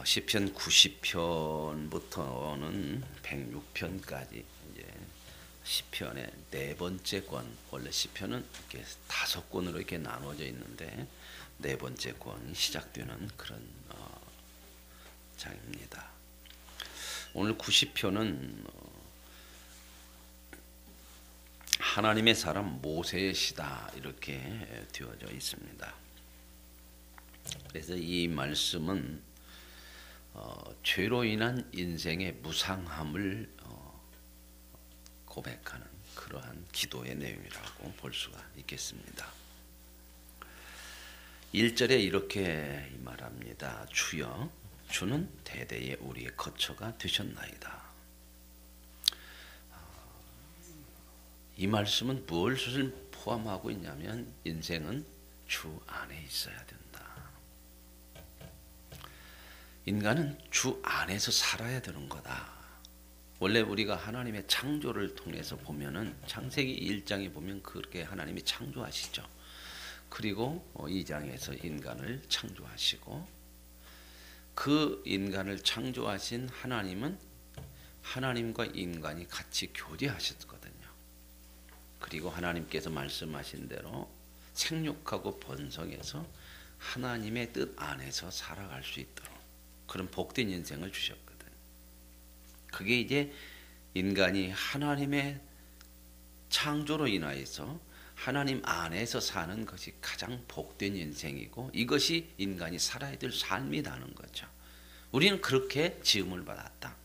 시편 90편부터는 106편까지 이제 시편의 네 번째 권. 원래 시편은 이렇게 5권으로 이렇게 나눠져 있는데 네 번째 권이 시작되는 그런 장입니다. 오늘 90편은 하나님의 사람 모세의 시다 이렇게 되어져 있습니다. 그래서 이 말씀은 죄로 인한 인생의 무상함을 고백하는 그러한 기도의 내용이라고 볼 수가 있겠습니다. 1절에 이렇게 말합니다. 주여, 주는 대대에 우리의 거처가 되셨나이다. 이 말씀은 무엇을 포함하고 있냐면 인생은 주 안에 있어야 된다. 인간은 주 안에서 살아야 되는 거다. 원래 우리가 하나님의 창조를 통해서 보면은 창세기 1장에 보면 그렇게 하나님이 창조하시죠. 그리고 2장에서 인간을 창조하시고 그 인간을 창조하신 하나님은 하나님과 인간이 같이 교제하셨거든요. 그리고 하나님께서 말씀하신 대로 생육하고 번성해서 하나님의 뜻 안에서 살아갈 수 있도록 그런 복된 인생을 주셨거든. 그게 이제 인간이 하나님의 창조로 인하여서 하나님 안에서 사는 것이 가장 복된 인생이고 이것이 인간이 살아야 될 삶이라는 거죠. 우리는 그렇게 지음을 받았다.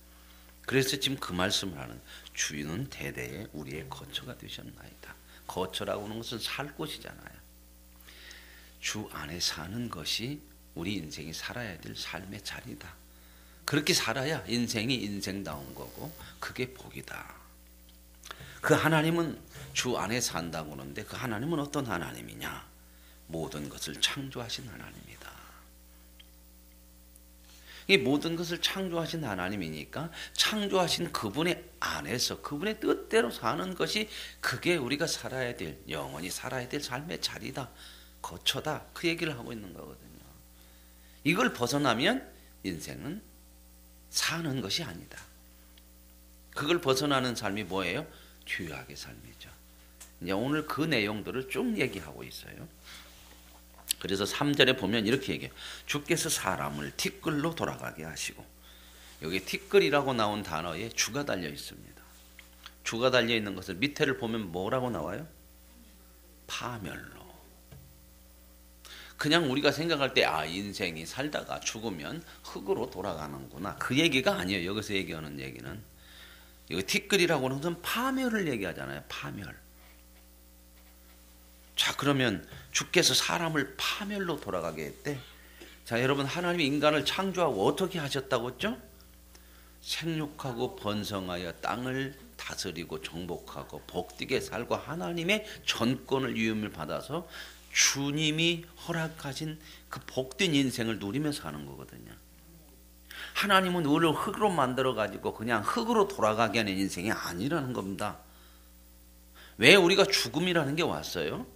그래서 지금 그 말씀을 하는 주인은 대대에 우리의 거처가 되셨나이다. 거처라고 하는 것은 살 곳이잖아요. 주 안에 사는 것이 우리 인생이 살아야 될 삶의 자리다. 그렇게 살아야 인생이 인생다운 거고 그게 복이다. 그 하나님은 주 안에 산다고 하는데 그 하나님은 어떤 하나님이냐? 모든 것을 창조하신 하나님이다. 이 모든 것을 창조하신 하나님이니까 창조하신 그분의 안에서 그분의 뜻대로 사는 것이 그게 우리가 살아야 될 영원히 살아야 될 삶의 자리다. 거처다. 그 얘기를 하고 있는 거거든요. 이걸 벗어나면 인생은 사는 것이 아니다. 그걸 벗어나는 삶이 뭐예요? 죄악의 삶이죠. 이제 오늘 그 내용들을 쭉 얘기하고 있어요. 그래서 3절에 보면 이렇게 얘기해요. 주께서 사람을 티끌로 돌아가게 하시고, 여기 티끌이라고 나온 단어에 주가 달려 있습니다. 주가 달려 있는 것을 밑에를 보면 뭐라고 나와요? 파멸로. 그냥 우리가 생각할 때 인생이 살다가 죽으면 흙으로 돌아가는구나. 그 얘기가 아니에요. 여기서 얘기하는 얘기는. 여기 티끌이라고 하는 것은 파멸을 얘기하잖아요. 파멸. 자, 그러면 주께서 사람을 파멸로 돌아가게 했대. 자, 여러분, 하나님이 인간을 창조하고 어떻게 하셨다고 했죠? 생육하고 번성하여 땅을 다스리고 정복하고 복되게 살고 하나님의 전권을 위임을 받아서 주님이 허락하신 그 복된 인생을 누리며 사는 거거든요. 하나님은 우리를 흙으로 만들어가지고 그냥 흙으로 돌아가게 하는 인생이 아니라는 겁니다. 왜 우리가 죽음이라는 게 왔어요?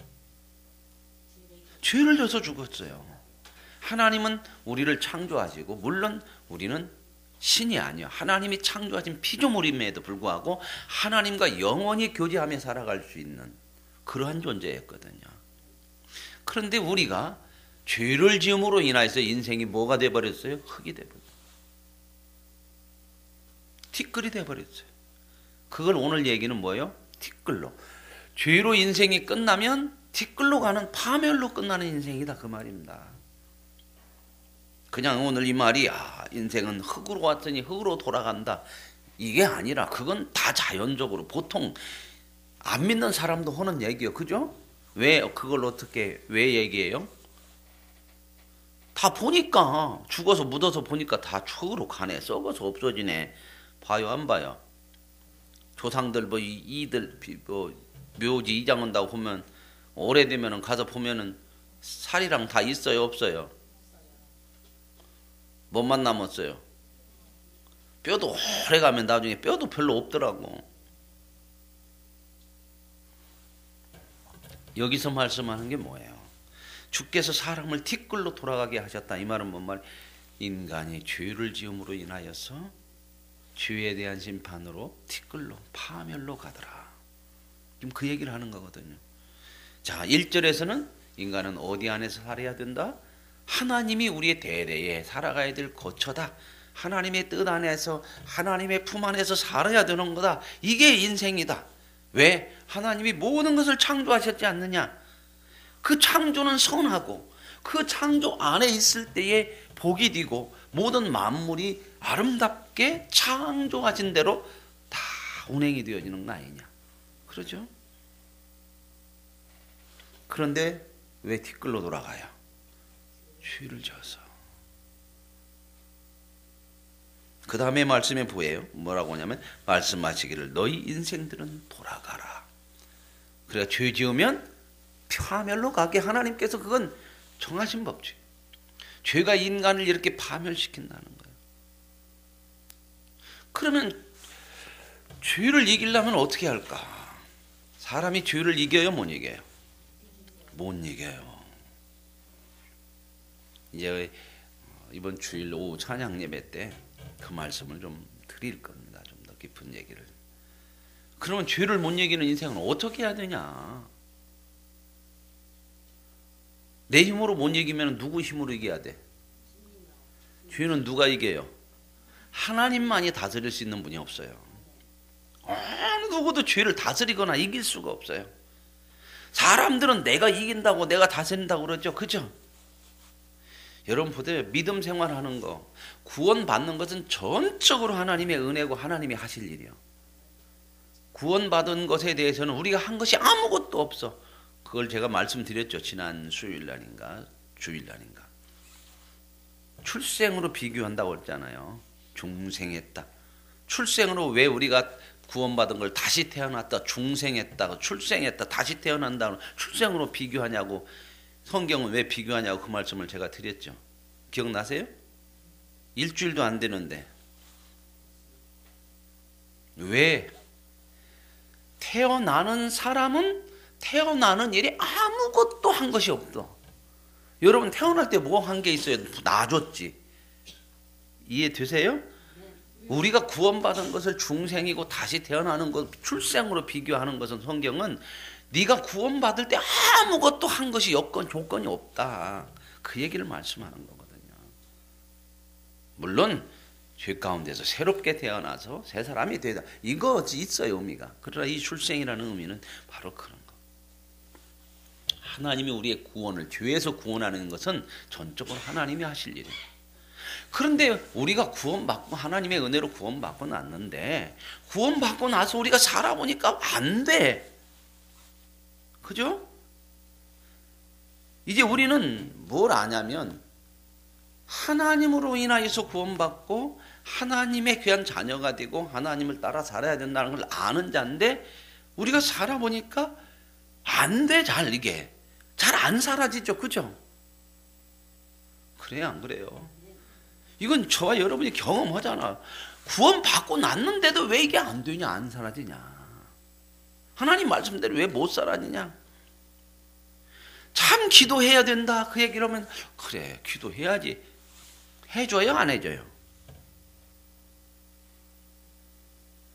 죄를 져서 죽었어요. 하나님은 우리를 창조하시고 물론 우리는 신이 아니요. 하나님이 창조하신 피조물임에도 불구하고 하나님과 영원히 교제하며 살아갈 수 있는 그러한 존재였거든요. 그런데 우리가 죄를 지음으로 인해서 인생이 뭐가 돼버렸어요? 흙이 돼버렸어요. 티끌이 돼버렸어요. 그걸 오늘 얘기는 뭐예요? 티끌로. 죄로 인생이 끝나면 티끌로 가는 파멸로 끝나는 인생이다 그 말입니다. 그냥 오늘 이 말이 인생은 흙으로 왔더니 흙으로 돌아간다 이게 아니라 그건 다 자연적으로 보통 안 믿는 사람도 하는 얘기예요. 그죠? 왜 그걸 어떻게 왜 얘기해요? 다 보니까 죽어서 묻어서 보니까 다 흙으로 가네. 썩어서 없어지네. 봐요 안 봐요? 조상들 뭐 이들 뭐 묘지 이장한다고 보면 오래되면은 가서 보면은 살이랑 다 있어요 없어요? 뭐만 남았어요? 뼈도 오래 가면 나중에 뼈도 별로 없더라고. 여기서 말씀하는 게 뭐예요? 주께서 사람을 티끌로 돌아가게 하셨다. 이 말은 뭔 말? 인간이 죄를 지음으로 인하여서 죄에 대한 심판으로 티끌로 파멸로 가더라. 지금 그 얘기를 하는 거거든요. 자, 1절에서는 인간은 어디 안에서 살아야 된다? 하나님이 우리의 대대에 살아가야 될 거처다. 하나님의 뜻 안에서 하나님의 품 안에서 살아야 되는 거다. 이게 인생이다. 왜? 하나님이 모든 것을 창조하셨지 않느냐? 그 창조는 선하고 그 창조 안에 있을 때에 복이 되고 모든 만물이 아름답게 창조하신 대로 다 운행이 되어지는 거 아니냐? 그러죠? 그런데 왜 뒷글로 돌아가요? 죄를 지어서. 그 다음에 말씀에 뭐예요? 뭐라고 하냐면 말씀하시기를 너희 인생들은 돌아가라. 그래서 죄 지으면 파멸로 가게 하나님께서 그건 정하신 법칙. 죄가 인간을 이렇게 파멸시킨다는 거예요. 그러면 죄를 이기려면 어떻게 할까? 사람이 죄를 이겨요, 못 이겨요? 못 이겨요. 이제 이번 주일 오후 찬양 예배 때 그 말씀을 좀 드릴 겁니다. 좀 더 깊은 얘기를. 그러면 죄를 못 이기는 인생은 어떻게 해야 되냐? 내 힘으로 못 이기면 누구 힘으로 이겨야 돼? 죄는 누가 이겨요? 하나님만이 다스릴 수 있는 분이 없어요. 어느 누구도 죄를 다스리거나 이길 수가 없어요. 사람들은 내가 이긴다고 내가 다스린다고 그러죠. 그죠? 여러분 보세요. 믿음 생활하는 거, 구원받는 것은 전적으로 하나님의 은혜고 하나님이 하실 일이요. 구원받은 것에 대해서는 우리가 한 것이 아무것도 없어. 그걸 제가 말씀드렸죠. 지난 수요일날인가 주일날인가. 출생으로 비교한다고 했잖아요. 중생했다. 출생으로 왜 우리가 구원받은 걸 다시 태어났다, 중생했다, 출생했다, 다시 태어난다, 출생으로 비교하냐고. 성경은 왜 비교하냐고 그 말씀을 제가 드렸죠. 기억나세요? 일주일도 안 되는데 왜? 태어나는 사람은 태어나는 일이 아무것도 한 것이 없어. 여러분 태어날 때 뭐 한 게 있어요? 놔줬지. 이해되세요? 우리가 구원받은 것을 중생이고 다시 태어나는 것, 출생으로 비교하는 것은 성경은 네가 구원받을 때 아무것도 한 것이 여건 조건이 없다. 그 얘기를 말씀하는 거거든요. 물론 죄 가운데서 새롭게 태어나서 새 사람이 되다. 이거 있어요, 의미가. 그러나 이 출생이라는 의미는 바로 그런 거. 하나님이 우리의 구원을 죄에서 구원하는 것은 전적으로 하나님이 하실 일이에요. 그런데 우리가 구원받고 하나님의 은혜로 구원받고 났는데 구원받고 나서 우리가 살아보니까 안 돼. 그죠? 이제 우리는 뭘 아냐면 하나님으로 인하여서 구원받고 하나님의 귀한 자녀가 되고 하나님을 따라 살아야 된다는 걸 아는 자인데 우리가 살아보니까 안 돼, 잘 이게. 잘 안 사라지죠. 그죠? 그래요, 안 그래요? 이건 저와 여러분이 경험하잖아. 구원받고 났는데도 왜 이게 안 되냐, 안 사라지냐. 하나님 말씀대로 왜 못 사라지냐. 참 기도해야 된다 그 얘기를 하면 그래 기도해야지. 해줘요, 안 해줘요?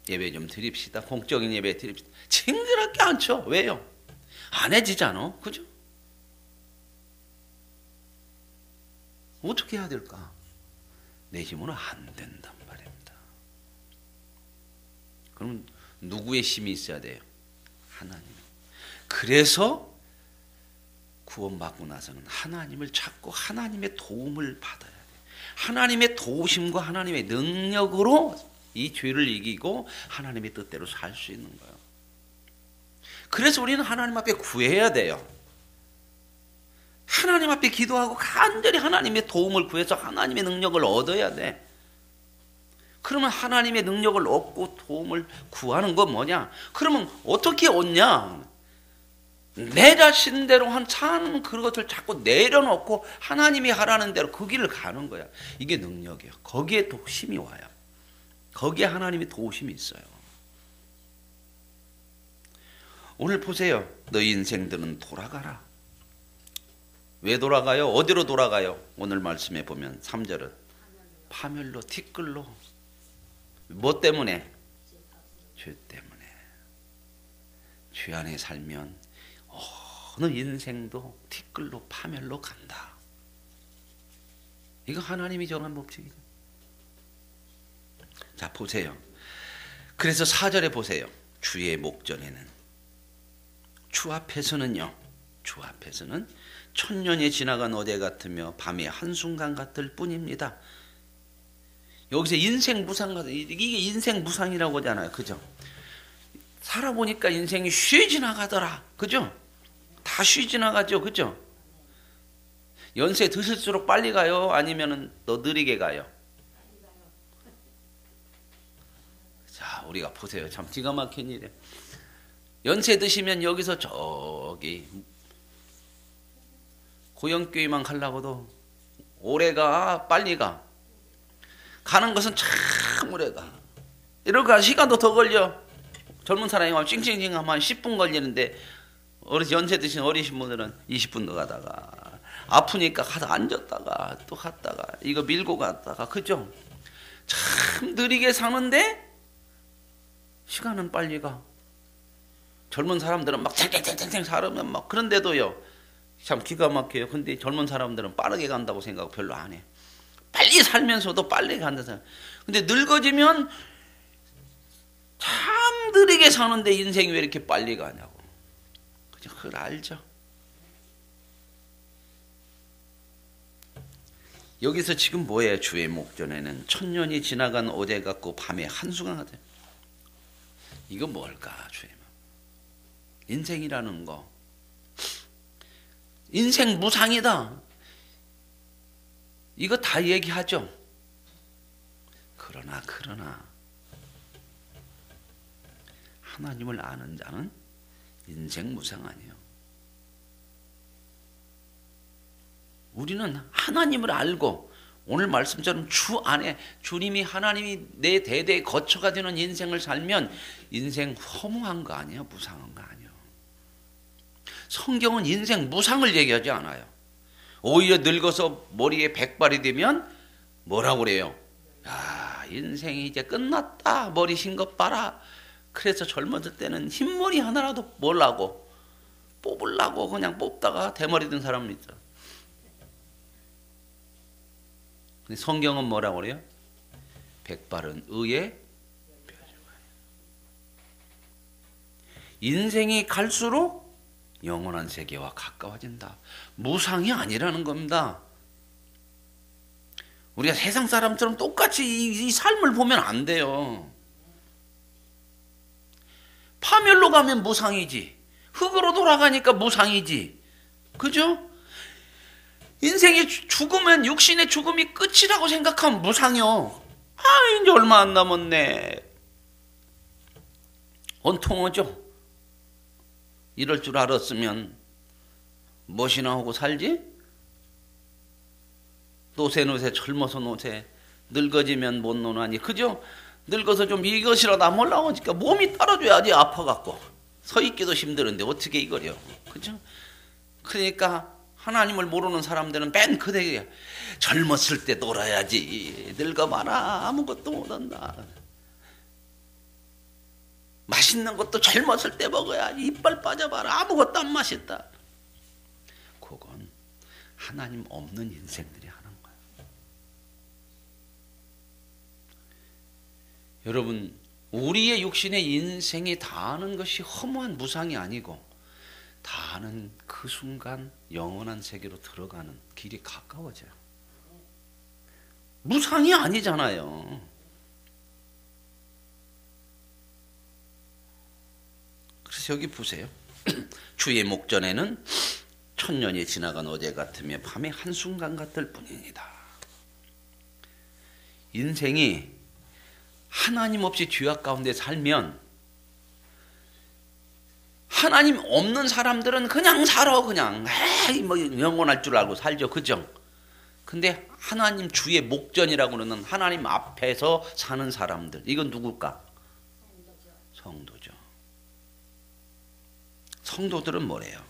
예배 좀 드립시다. 공적인 예배 드립시다. 징그럽게 안 쳐. 왜요? 안 해지잖아. 그죠? 어떻게 해야 될까? 내 힘으로 안 된단 말입니다. 그럼 누구의 힘이 있어야 돼요? 하나님. 그래서 구원받고 나서는 하나님을 찾고 하나님의 도움을 받아야 돼요. 하나님의 도우심과 하나님의 능력으로 이 죄를 이기고 하나님의 뜻대로 살 수 있는 거예요. 그래서 우리는 하나님 앞에 구해야 돼요. 하나님 앞에 기도하고 간절히 하나님의 도움을 구해서 하나님의 능력을 얻어야 돼. 그러면 하나님의 능력을 얻고 도움을 구하는 건 뭐냐? 그러면 어떻게 얻냐? 내 자신대로 한 사는 그것을 자꾸 내려놓고 하나님이 하라는 대로 그 길을 가는 거야. 이게 능력이에요. 거기에 또 힘이 와요. 거기에 하나님의 도우심이 있어요. 오늘 보세요. 너희 인생들은 돌아가라. 왜 돌아가요? 어디로 돌아가요? 오늘 말씀에 보면 3절은 파멸로 티끌로. 뭐 때문에? 죄 때문에. 죄 안에 살면 어느 인생도 티끌로 파멸로 간다. 이거 하나님이 정한 법칙이죠. 자, 보세요. 그래서 4절에 보세요. 주의 목전에는, 주 앞에서는요, 주 앞에서는 천년이 지나간 어제 같으며 밤의 한순간 같을 뿐입니다. 여기서 인생 무상, 이게 인생 무상이라고 하잖아요. 그죠? 살아보니까 인생이 쉬 지나가더라. 그죠? 다 쉬 지나가죠. 그죠? 연세 드실수록 빨리 가요? 아니면 더 느리게 가요? 자, 우리가 보세요. 참 기가 막힌 일이에요. 연세 드시면 여기서 저기 고영교회만 가려고도 오래 가, 빨리 가. 가는 것은 참 오래 가. 이러니까 시간도 더 걸려. 젊은 사람이 막 찡찡찡 하면 10분 걸리는데 연세 드신 어리신 분들은 20분 더 가다가 아프니까 가서 앉았다가 또 갔다가 이거 밀고 갔다가. 그죠? 참 느리게 사는데 시간은 빨리 가. 젊은 사람들은 막 탱탱탱탱 살으면 막 그런데도요 참 기가 막혀요. 근데 젊은 사람들은 빠르게 간다고 생각 별로 안 해. 빨리 살면서도 빨리 간다 생각. 근데 늙어지면 참 느리게 사는데 인생이 왜 이렇게 빨리 가냐고. 그죠? 그걸 알죠. 여기서 지금 뭐예요? 주의 목전에는 천년이 지나간 어제 같고 밤에 한순간 같아요. 이거 뭘까? 주의 목. 인생이라는 거. 인생 무상이다. 이거 다 얘기하죠. 그러나 하나님을 아는 자는 인생 무상 아니에요. 우리는 하나님을 알고 오늘 말씀처럼 주 안에 주님이 하나님이 내 대대에 거처가 되는 인생을 살면 인생 허무한 거 아니에요? 무상한 거 아니에요? 성경은 인생 무상을 얘기하지 않아요. 오히려 늙어서 머리에 백발이 되면 뭐라고 그래요? 야, 인생이 이제 끝났다. 머리 흰 것 봐라. 그래서 젊었을 때는 흰머리 하나라도 뭐라고 뽑으려고 그냥 뽑다가 대머리 든 사람은 있어. 근데 성경은 뭐라고 그래요? 백발은 의의 벼슬과니라. 인생이 갈수록 영원한 세계와 가까워진다. 무상이 아니라는 겁니다. 우리가 세상 사람처럼 똑같이 이 삶을 보면 안 돼요. 파멸로 가면 무상이지. 흙으로 돌아가니까 무상이지. 그죠? 인생이 죽으면 육신의 죽음이 끝이라고 생각하면 무상이요. 아, 이제 얼마 안 남았네. 원통하죠? 이럴 줄 알았으면 무엇이나 하고 살지? 노세 젊어서 노세 늙어지면 못 노나니. 그죠? 늙어서 좀 이것이라도 안 올라오니까 몸이 따라줘야지. 아파갖고 서 있기도 힘드는데 어떻게 이거려. 그죠? 그러니까 하나님을 모르는 사람들은 맨 그대야. 젊었을 때 놀아야지. 늙어봐라 아무것도 못한다. 맛있는 것도 젊었을 때 먹어야지. 이빨 빠져봐라 아무것도 안 맛있다. 그건 하나님 없는 인생들이 하는 거야. 여러분, 우리의 육신의 인생이 다하는 것이 허무한 무상이 아니고 다하는 그 순간 영원한 세계로 들어가는 길이 가까워져요. 무상이 아니잖아요. 그래서 여기 보세요. 주의 목전에는 천년이 지나간 어제 같으며 밤의 한순간 같을 뿐입니다. 인생이 하나님 없이 죄악 가운데 살면 하나님 없는 사람들은 그냥 살아. 그냥 에이 뭐 영원할 줄 알고 살죠. 그죠? 근데 하나님 주의 목전이라고 그러는 하나님 앞에서 사는 사람들, 이건 누굴까? 성도죠. 성도들은 뭐래요?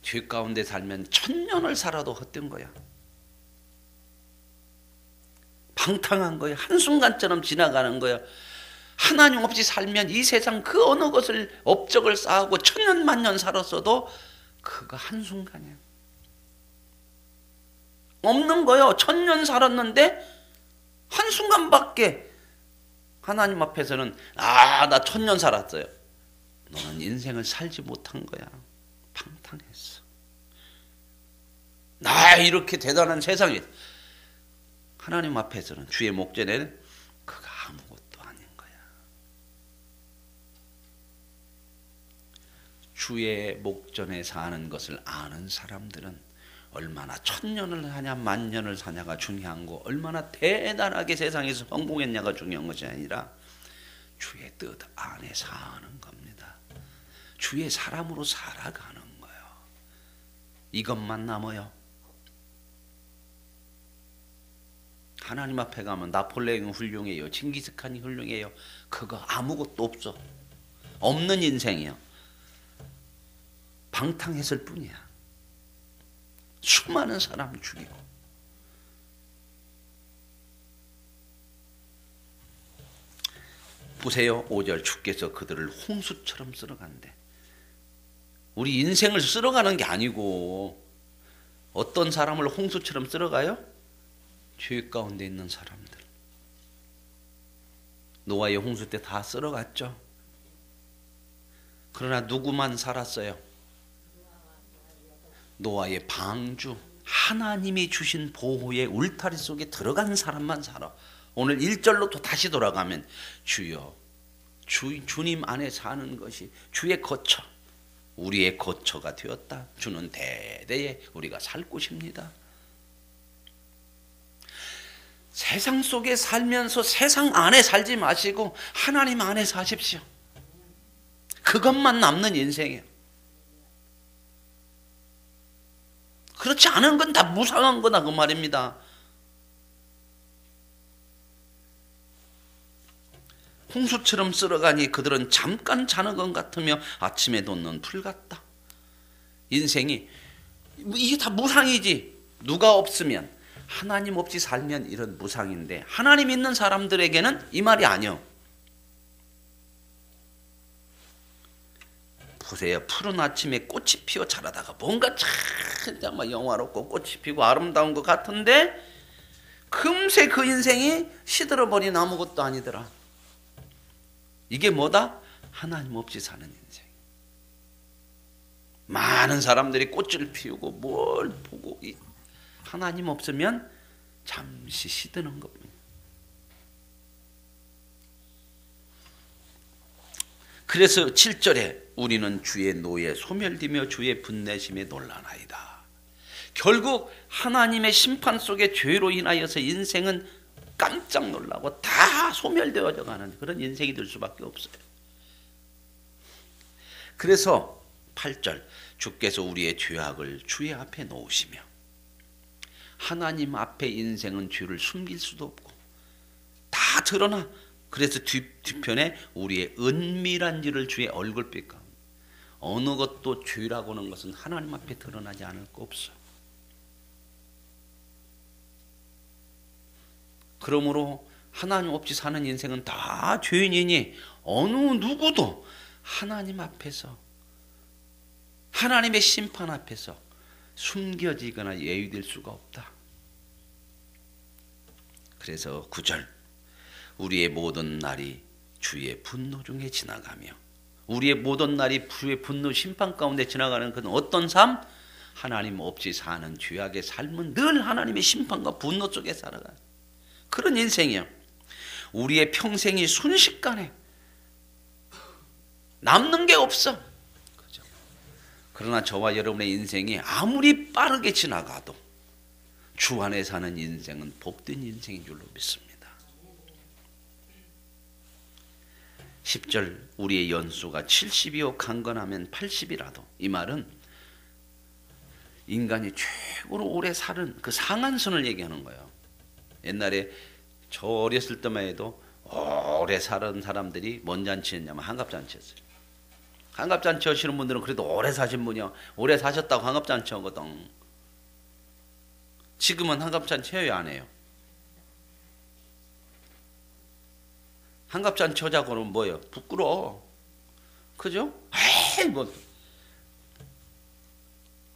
죄 가운데 살면 천년을 살아도 헛된 거야. 방탕한 거예요. 한순간처럼 지나가는 거예요. 하나님 없이 살면 이 세상 그 어느 것을 업적을 쌓고 천년 만년 살았어도 그거 한순간이에요. 없는 거예요. 천년 살았는데 한순간밖에 하나님 앞에서는 나 천년 살았어요. 너는 인생을 살지 못한 거야. 방탕했어. 나 이렇게 대단한 세상에 하나님 앞에서는 주의 목전에는 그거 아무것도 아닌 거야. 주의 목전에 사는 것을 아는 사람들은 얼마나 천년을 사냐 만년을 사냐가 중요한 거, 얼마나 대단하게 세상에서 성공했냐가 중요한 것이 아니라 주의 뜻 안에 사는 겁니다. 주의 사람으로 살아가는 거예요. 이것만 남아요. 하나님 앞에 가면 나폴레옹이 훌륭해요. 징기스칸이 훌륭해요. 그거 아무것도 없어. 없는 인생이요. 방탕했을 뿐이야. 수많은 사람을 죽이고. 보세요. 5절 주께서 그들을 홍수처럼 쓸어간대. 우리 인생을 쓸어가는 게 아니고 어떤 사람을 홍수처럼 쓸어가요? 죄 가운데 있는 사람들. 노아의 홍수 때 다 쓸어갔죠. 그러나 누구만 살았어요? 노아의 방주, 하나님이 주신 보호의 울타리 속에 들어간 사람만 살아. 오늘 1절로 또 다시 돌아가면 주여, 주님 안에 사는 것이 주의 거처, 우리의 거처가 되었다. 주는 대대에 우리가 살 곳입니다. 세상 속에 살면서 세상 안에 살지 마시고 하나님 안에 사십시오. 그것만 남는 인생이에요. 그렇지 않은 건 다 무상한 거다 그 말입니다. 홍수처럼 쓸어가니 그들은 잠깐 자는 것 같으며 아침에 돋는 풀 같다. 인생이 이게 다 무상이지. 누가 없으면, 하나님 없이 살면 이런 무상인데 하나님 있는 사람들에게는 이 말이 아니요. 보세요. 푸른 아침에 꽃이 피어 자라다가 뭔가 참 영화롭고 꽃이 피고 아름다운 것 같은데 금세 그 인생이 시들어버린 아무것도 아니더라. 이게 뭐다? 하나님 없이 사는 인생. 많은 사람들이 꽃을 피우고 뭘 보고 하나님 없으면 잠시 시드는 겁니다. 그래서 7절에 우리는 주의 노에 소멸되며 주의 분내심에 놀라나이다. 결국 하나님의 심판 속에 죄로 인하여서 인생은 깜짝 놀라고 다 소멸되어져 가는 그런 인생이 될 수밖에 없어요. 그래서 8절 주께서 우리의 죄악을 주의 앞에 놓으시며, 하나님 앞에 인생은 죄를 숨길 수도 없고 다 드러나. 그래서 뒤편에 우리의 은밀한 일을 주의 얼굴빛 가운데, 어느 것도 죄라고 하는 것은 하나님 앞에 드러나지 않을 거 없어. 그러므로 하나님 없이 사는 인생은 다 죄인이니 어느 누구도 하나님 앞에서, 하나님의 심판 앞에서 숨겨지거나 예의될 수가 없다. 그래서 9절 우리의 모든 날이 주의 분노 중에 지나가며, 우리의 모든 날이 주의 분노 심판 가운데 지나가는 그건 어떤 삶? 하나님 없이 사는 죄악의 삶은 늘 하나님의 심판과 분노 속에 살아가는 그런 인생이에요. 우리의 평생이 순식간에 남는 게 없어. 그죠? 그러나 저와 여러분의 인생이 아무리 빠르게 지나가도 주 안에 사는 인생은 복된 인생인 줄로 믿습니다. 10절 우리의 연수가 70이요 강건하면 80이라도, 이 말은 인간이 최고로 오래 사는 그 상한선을 얘기하는 거예요. 옛날에 저 어렸을 때만 해도 오래 사는 사람들이 뭔 잔치였냐면 한갑잔치였어요. 한갑잔치 하시는 분들은 그래도 오래 사신 분이요, 오래 사셨다고 한갑잔치 하거든. 지금은 한갑잔치 해요 안 해요? 한갑잔치 하자고 그러면 뭐예요? 부끄러워. 그죠? 에이, 뭐.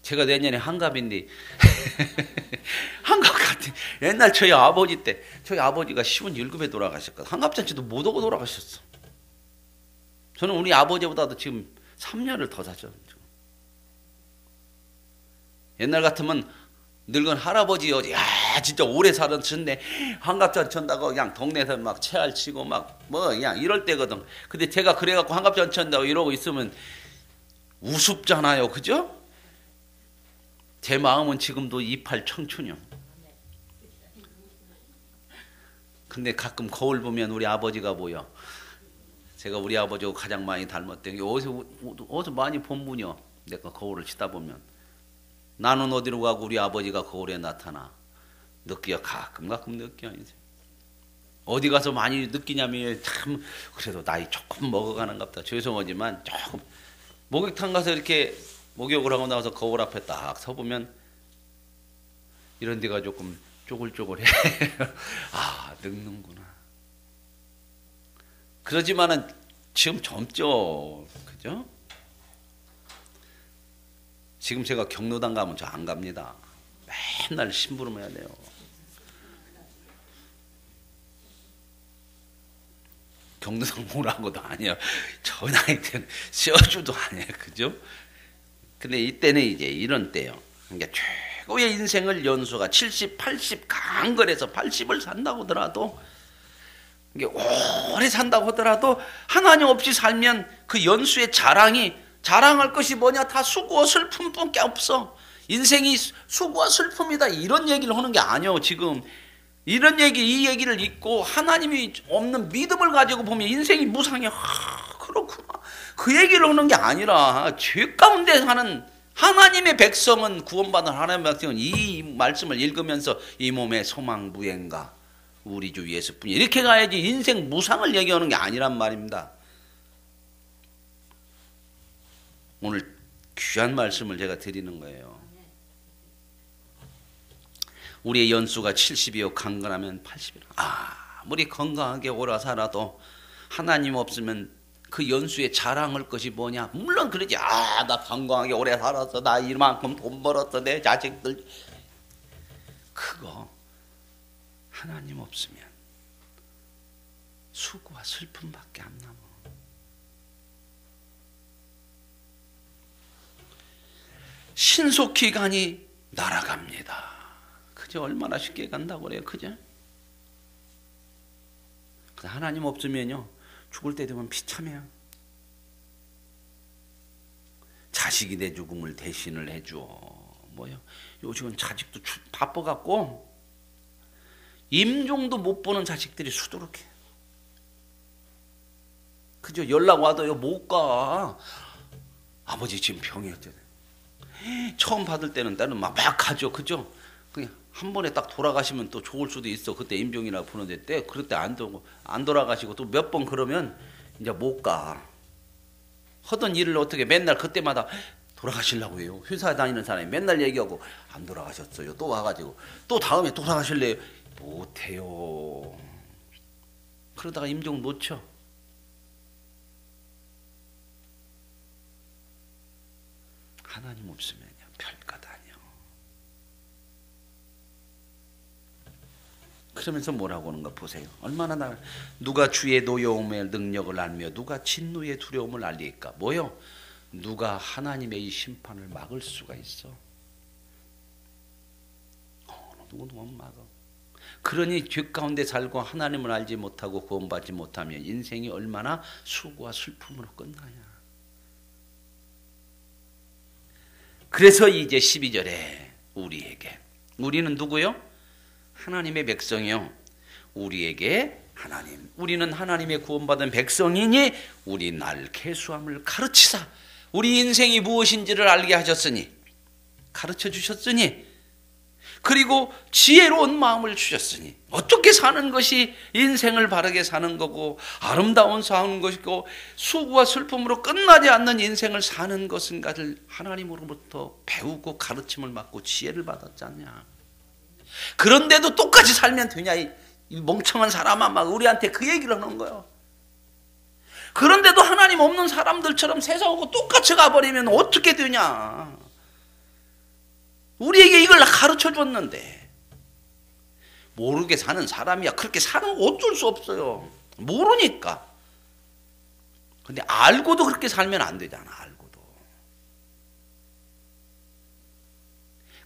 제가 내년에 한갑인데, 한갑 같은, 옛날 저희 아버지 때, 저희 아버지가 57에 돌아가셨거든. 한갑잔치도 못 오고 돌아가셨어. 저는 우리 아버지보다도 지금 3년을 더 사죠. 옛날 같으면 늙은 할아버지요, 야 진짜 오래 살았는데 한갑잔치 한다고 그냥 동네에서 막 채알 치고 막 뭐 그냥 이럴 때거든. 근데 제가 그래갖고 한갑잔치 한다고 이러고 있으면 우습잖아요, 그죠? 제 마음은 지금도 28 청춘이요. 근데 가끔 거울 보면 우리 아버지가 보여. 제가 우리 아버지하고 가장 많이 닮았던 게 어디서 많이 본 분이요. 내가 거울을 치다 보면 나는 어디로 가고 우리 아버지가 거울에 나타나. 느껴. 가끔 느껴. 어디 가서 많이 느끼냐면 참 그래도 나이 조금 먹어가는갑다. 죄송하지만 조금 목욕탕 가서 이렇게 목욕을 하고 나와서 거울 앞에 딱 서보면 이런 데가 조금 쪼글쪼글해. 아, 늙는구나. 그러지만은 지금 젊죠. 그죠? 지금 제가 경로당 가면 저 안 갑니다. 맨날 심부름해야 돼요. 경로당 오라고도 아니야. 저 나이 때는 씌워주도 아니야. 그죠? 근데 이때는 이제 이런 때요. 그러니까 최고의 인생을 연수가 70, 80 강건해서 80을 산다고 하더라도 이게 오래 산다고 하더라도 하나님 없이 살면 그 연수의 자랑할 것이 뭐냐? 다 수고와 슬픔뿐게 없어. 인생이 수고와 슬픔이다. 이런 얘기를 하는 게 아니에요. 지금 이 얘기를 읽고 하나님이 없는 믿음을 가지고 보면 인생이 무상해. 그렇구나. 그 얘기를 하는 게 아니라 죄 가운데 사는 하나님의 백성은 구원받은 하나님의 백성은 이 말씀을 읽으면서 이 몸의 소망 무행가 우리 주 예수뿐이 이렇게 가야지 인생 무상을 얘기하는 게 아니란 말입니다. 오늘 귀한 말씀을 제가 드리는 거예요. 우리의 연수가 70이요 강건하면 80이라. 아무리 건강하게 오래 살아도 하나님 없으면 그 연수에 자랑할 것이 뭐냐? 물론 그러지. 나 건강하게 오래 살았어. 나 이만큼 돈 벌었어. 내 자식들. 그거 하나님 없으면 수고와 슬픔밖에 안 남아. 신속기간이 날아갑니다. 그저 얼마나 쉽게 간다고 그래요. 그죠? 하나님 없으면요 죽을 때 되면 비참해요. 자식이 내 죽음을 대신을 해줘. 뭐요? 요즘은 자식도 바빠갖고 임종도 못 보는 자식들이 수두룩해. 그죠? 연락 와도요 못 가. 아버지 지금 병이었잖아요. 처음 받을 때는 나는 막 하죠. 그죠? 그냥 한 번에 딱 돌아가시면 또 좋을 수도 있어. 그때 임종이라고 부르는데 그럴 때 안 돌아가시고 또 몇 번 그러면 이제 못 가. 하던 일을 어떻게 맨날 그때마다 돌아가시려고 해요. 회사 다니는 사람이 맨날 얘기하고 안 돌아가셨어요. 또 와가지고 또 다음에 돌아가실래요? 못해요. 그러다가 임종 못 쳐. 하나님 없으면요 별것 아니요. 그러면서 뭐라고 하는가 보세요. 얼마나 누가 주의 노여움의 능력을 알며 누가 진노의 두려움을 알리까? 뭐요? 누가 하나님의 이 심판을 막을 수가 있어? 누구도 못 막아. 그러니 죄 가운데 살고 하나님을 알지 못하고 구원받지 못하면 인생이 얼마나 수고와 슬픔으로 끝나냐. 그래서 이제 12절에 우리는 누구요? 하나님의 백성이요. 우리에게 우리는 하나님의 구원받은 백성이니 우리 날 계수함을 가르치사 우리 인생이 무엇인지를 알게 하셨으니 가르쳐 주셨으니 그리고 지혜로운 마음을 주셨으니 어떻게 사는 것이 인생을 바르게 사는 거고 아름다운 사는 것이고 수고와 슬픔으로 끝나지 않는 인생을 사는 것인가를 하나님으로부터 배우고 가르침을 받고 지혜를 받았지 않냐. 그런데도 똑같이 살면 되냐 이 멍청한 사람아 막 우리한테 그 얘기를 하는 거예요. 그런데도 하나님 없는 사람들처럼 세상하고 똑같이 가버리면 어떻게 되냐. 우리에게 이걸 가르쳐 줬는데 모르게 사는 사람이야. 그렇게 사는 거 어쩔 수 없어요. 모르니까. 근데 알고도 그렇게 살면 안 되잖아. 알고도.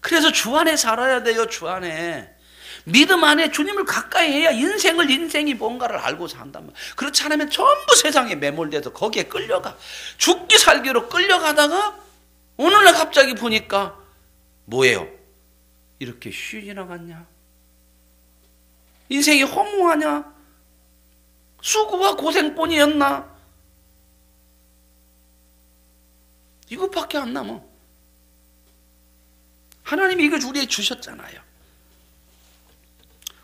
그래서 주 안에 살아야 돼요. 주 안에. 믿음 안에 주님을 가까이 해야 인생이 뭔가를 알고 산단 말이야. 그렇지 않으면 전부 세상에 매몰돼서 거기에 끌려가. 죽기 살기로 끌려가다가 오늘날 갑자기 보니까 뭐예요? 이렇게 쉬 지나갔냐? 인생이 허무하냐? 수고와 고생뿐이었나? 이것밖에 안 남아. 하나님이 이거 우리에게 주셨잖아요.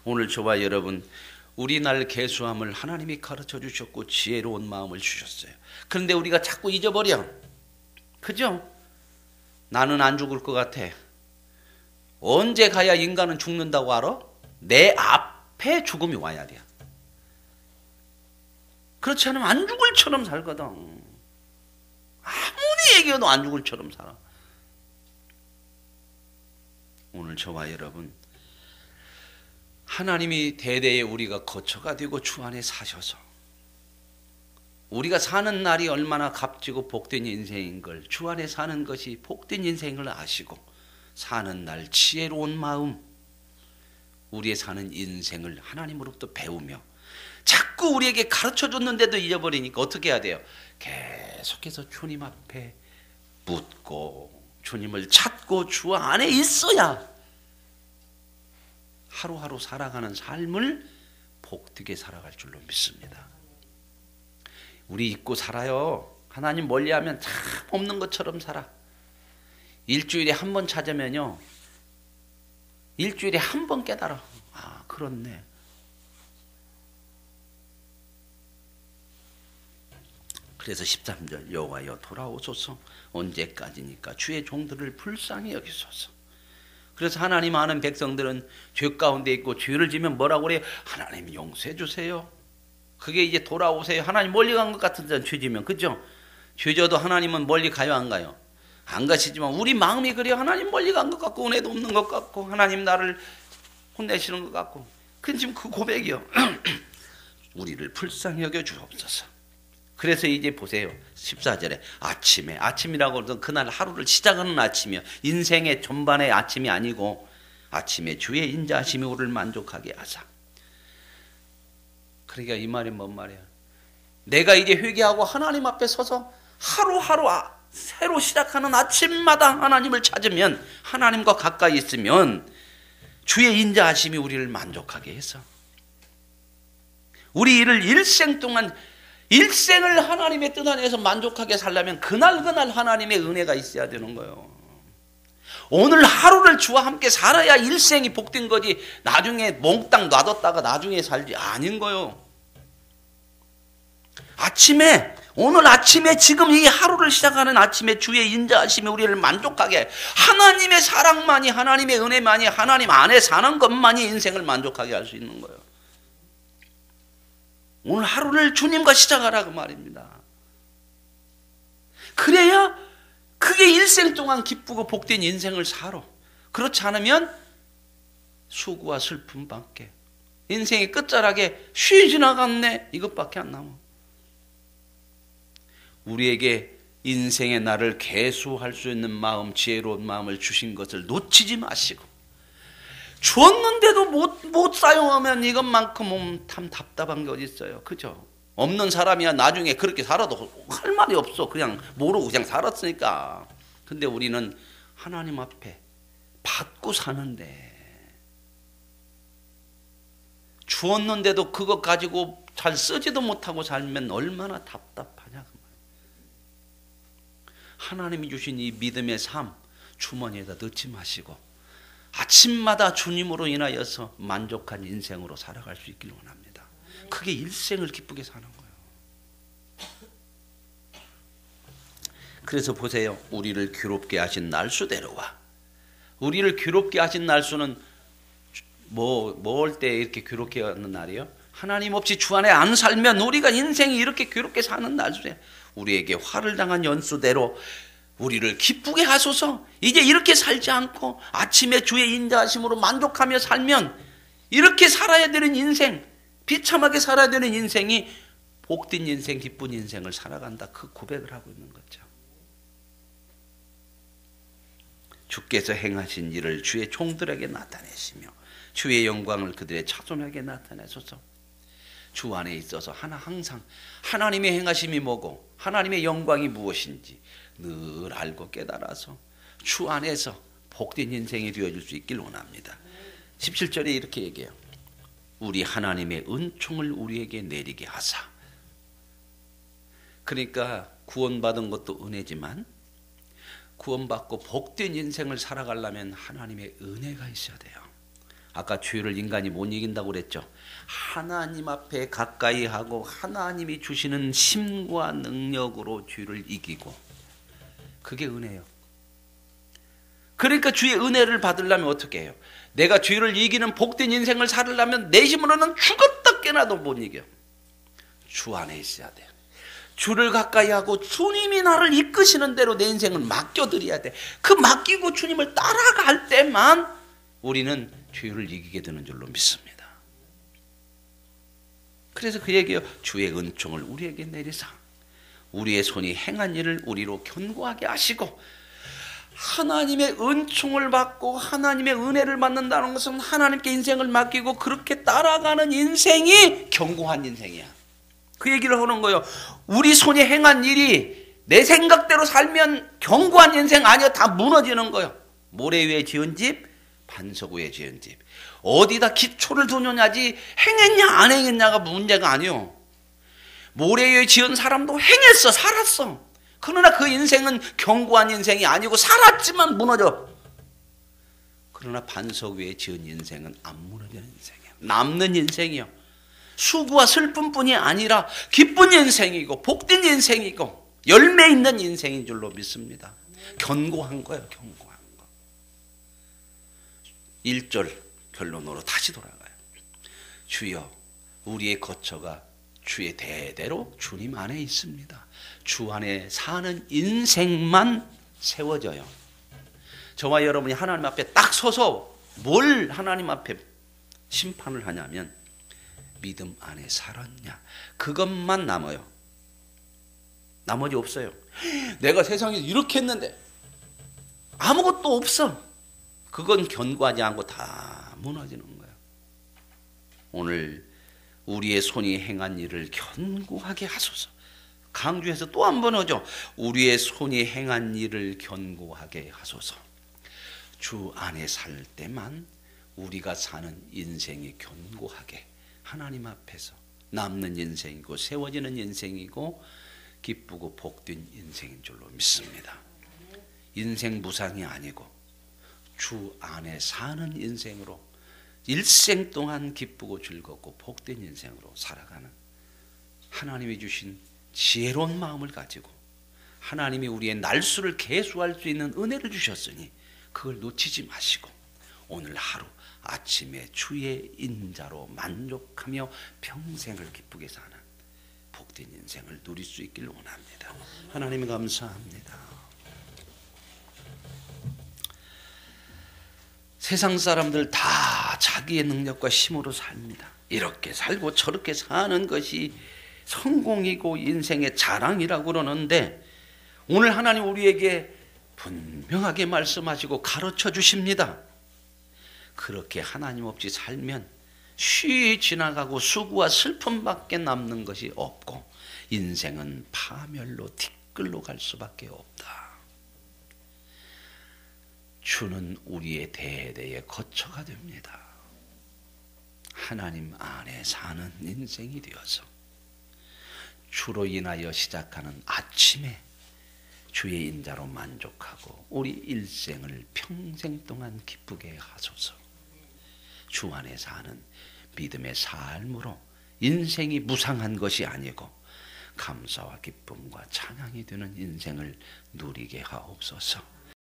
오늘 저와 여러분, 우리 날 계수함을 하나님이 가르쳐 주셨고 지혜로운 마음을 주셨어요. 그런데 우리가 자꾸 잊어버려. 그죠? 나는 안 죽을 것 같아. 언제 가야 인간은 죽는다고 알아? 내 앞에 죽음이 와야 돼. 그렇지 않으면 안 죽을처럼 살거든. 아무리 얘기해도 안 죽을처럼 살아. 오늘 저와 여러분, 하나님이 대대에 우리가 거처가 되고 주 안에 사셔서 우리가 사는 날이 얼마나 값지고 복된 인생인 걸, 주 안에 사는 것이 복된 인생을 아시고 사는 날 지혜로운 마음, 우리의 사는 인생을 하나님으로부터 배우며 자꾸 우리에게 가르쳐줬는데도 잊어버리니까 어떻게 해야 돼요? 계속해서 주님 앞에 묻고 주님을 찾고 주 안에 있어야 하루하루 살아가는 삶을 복되게 살아갈 줄로 믿습니다. 우리 잊고 살아요. 하나님 멀리하면 참 없는 것처럼 살아. 일주일에 한 번 찾으면요, 일주일에 한 번 깨달아. 아, 그렇네. 그래서 13절 여호와여 돌아오소서. 언제까지니까 주의 종들을 불쌍히 여기소서. 그래서 하나님 아는 백성들은 죄 가운데 있고 죄를 지면 뭐라고 그래요? 하나님 용서해 주세요. 그게 이제 돌아오세요. 하나님 멀리 간 것 같은데 죄 지면, 그죠? 죄 져도 하나님은 멀리 가요, 안 가요? 안 가시지만 우리 마음이 그래요. 하나님 멀리 간 것 같고 은혜도 없는 것 같고 하나님 나를 혼내시는 것 같고. 그건 지금 그 고백이요. 우리를 불쌍히 여겨 주옵소서. 그래서 이제 보세요. 14절에 아침에, 아침이라고 해서 그날 하루를 시작하는 아침이요. 인생의 전반의 아침이 아니고 아침에 주의 인자하심이 우리를 만족하게 하사. 그러니까 이 말이 뭔 말이야? 내가 이제 회개하고 하나님 앞에 서서 하루하루 새로 시작하는 아침마다 하나님을 찾으면, 하나님과 가까이 있으면 주의 인자하심이 우리를 만족하게 해서 우리 일을 일생 동안 일생을 하나님의 뜻 안에서 만족하게 살려면 그날 하나님의 은혜가 있어야 되는 거예요. 오늘 하루를 주와 함께 살아야 일생이 복된 거지, 나중에 몽땅 놔뒀다가 나중에 살지 아닌 거예요. 오늘 아침에 지금 이 하루를 시작하는 아침에 주의 인자하심이 우리를 만족하게, 하나님의 사랑만이, 하나님의 은혜만이, 하나님 안에 사는 것만이 인생을 만족하게 할 수 있는 거예요. 오늘 하루를 주님과 시작하라고 말입니다. 그래야 그게 일생 동안 기쁘고 복된 인생을 살아. 그렇지 않으면 수고와 슬픔밖에, 인생의 끝자락에 쉬 지나갔네 이것밖에 안 남아. 우리에게 인생의 날을 계수할 수 있는 마음, 지혜로운 마음을 주신 것을 놓치지 마시고, 주었는데도 못 사용하면 이것만큼 참 답답한 게 어디 있어요. 그죠? 없는 사람이야 나중에 그렇게 살아도 할 말이 없어. 그냥 모르고 그냥 살았으니까. 근데 우리는 하나님 앞에 받고 사는데, 주었는데도 그것 가지고 잘 쓰지도 못하고 살면 얼마나 답답하냐 그 말이에요. 하나님이 주신 이 믿음의 삶 주머니에다 넣지 마시고 아침마다 주님으로 인하여서 만족한 인생으로 살아갈 수 있기를 원합니다. 그게 일생을 기쁘게 사는 거예요. 그래서 보세요. 우리를 괴롭게 하신 날수대로와, 우리를 괴롭게 하신 날수는 뭘 때 이렇게 괴롭게 하는 날이요? 하나님 없이 주 안에 안 살면 우리가 인생이 이렇게 괴롭게 사는 날수에 우리에게 화를 당한 연수대로 우리를 기쁘게 하소서. 이제 이렇게 살지 않고 아침에 주의 인자하심으로 만족하며 살면 이렇게 살아야 되는 인생, 비참하게 살아야 되는 인생이 복된 인생, 기쁜 인생을 살아간다. 그 고백을 하고 있는 거죠. 주께서 행하신 일을 주의 종들에게 나타내시며 주의 영광을 그들의 자손에게 나타내소서. 주 안에 있어서 항상 하나님의 행하심이 뭐고 하나님의 영광이 무엇인지 늘 알고 깨달아서 주 안에서 복된 인생이 되어줄 수 있길 원합니다. 17절에 이렇게 얘기해요. 우리 하나님의 은총을 우리에게 내리게 하사. 그러니까 구원받은 것도 은혜지만 구원받고 복된 인생을 살아가려면 하나님의 은혜가 있어야 돼요. 아까 죄를 인간이 못 이긴다고 그랬죠. 하나님 앞에 가까이 하고 하나님이 주시는 힘과 능력으로 죄를 이기고, 그게 은혜예요. 그러니까 주의 은혜를 받으려면 어떻게 해요? 내가 죄를 이기는 복된 인생을 살으려면 내 힘으로는 죽었다 깨나도 못 이겨. 주 안에 있어야 돼요. 주를 가까이 하고 주님이 나를 이끄시는 대로 내 인생을 맡겨드려야 돼. 그 맡기고 주님을 따라갈 때만 우리는 죄를 이기게 되는 줄로 믿습니다. 그래서 그 얘기예요. 주의 은총을 우리에게 내리사 우리의 손이 행한 일을 우리로 견고하게 하시고. 하나님의 은총을 받고 하나님의 은혜를 받는다는 것은 하나님께 인생을 맡기고 그렇게 따라가는 인생이 견고한 인생이야. 그 얘기를 하는 거예요. 우리 손이 행한 일이 내 생각대로 살면 견고한 인생 아니야. 다 무너지는 거예요. 모래 위에 지은 집, 반석 위에 지은 집. 어디다 기초를 두느냐지 행했냐 안 행했냐가 문제가 아니요. 모래 위에 지은 사람도 행했어, 살았어. 그러나 그 인생은 견고한 인생이 아니고 살았지만 무너져. 그러나 반석 위에 지은 인생은 안 무너지는 인생이야. 남는 인생이요. 수고와 슬픔뿐이 아니라 기쁜 인생이고 복된 인생이고 열매 있는 인생인 줄로 믿습니다. 견고한 거예요. 견고한 거. 1절 결론으로 다시 돌아가요. 주여 우리의 거처가 주의 대대로 주님 안에 있습니다. 주 안에 사는 인생만 세워져요. 저와 여러분이 하나님 앞에 딱 서서 뭘 하나님 앞에 심판을 하냐면 믿음 안에 살았냐, 그것만 남아요. 나머지 없어요. 내가 세상에서 이렇게 했는데 아무것도 없어. 그건 견고하지 않고 다 무너지는 거예요. 오늘 우리의 손이 행한 일을 견고하게 하소서. 강조해서 또 한 번 하죠. 우리의 손이 행한 일을 견고하게 하소서. 주 안에 살 때만 우리가 사는 인생이 견고하게 하나님 앞에서 남는 인생이고 세워지는 인생이고 기쁘고 복된 인생인 줄로 믿습니다. 인생 무상이 아니고 주 안에 사는 인생으로 일생 동안 기쁘고 즐겁고 복된 인생으로 살아가는 하나님이 주신 지혜로운 마음을 가지고 하나님이 우리의 날수를 계수할 수 있는 은혜를 주셨으니 그걸 놓치지 마시고 오늘 하루 아침에 주의 인자로 만족하며 평생을 기쁘게 사는 복된 인생을 누릴 수 있기를 원합니다. 하나님 감사합니다. 세상 사람들 다 자기의 능력과 힘으로 삽니다. 이렇게 살고 저렇게 사는 것이 성공이고 인생의 자랑이라고 그러는데 오늘 하나님 우리에게 분명하게 말씀하시고 가르쳐 주십니다. 그렇게 하나님 없이 살면 쉬이 지나가고 수고와 슬픔밖에 남는 것이 없고 인생은 파멸로 뒷글로 갈 수밖에 없다. 주는 우리의 대대의 거처가 됩니다. 하나님 안에 사는 인생이 되어서 주로 인하여 시작하는 아침에 주의 인자로 만족하고 우리 일생을 평생 동안 기쁘게 하소서. 주 안에 사는 믿음의 삶으로 인생이 무상한 것이 아니고 감사와 기쁨과 찬양이 되는 인생을 누리게 하옵소서.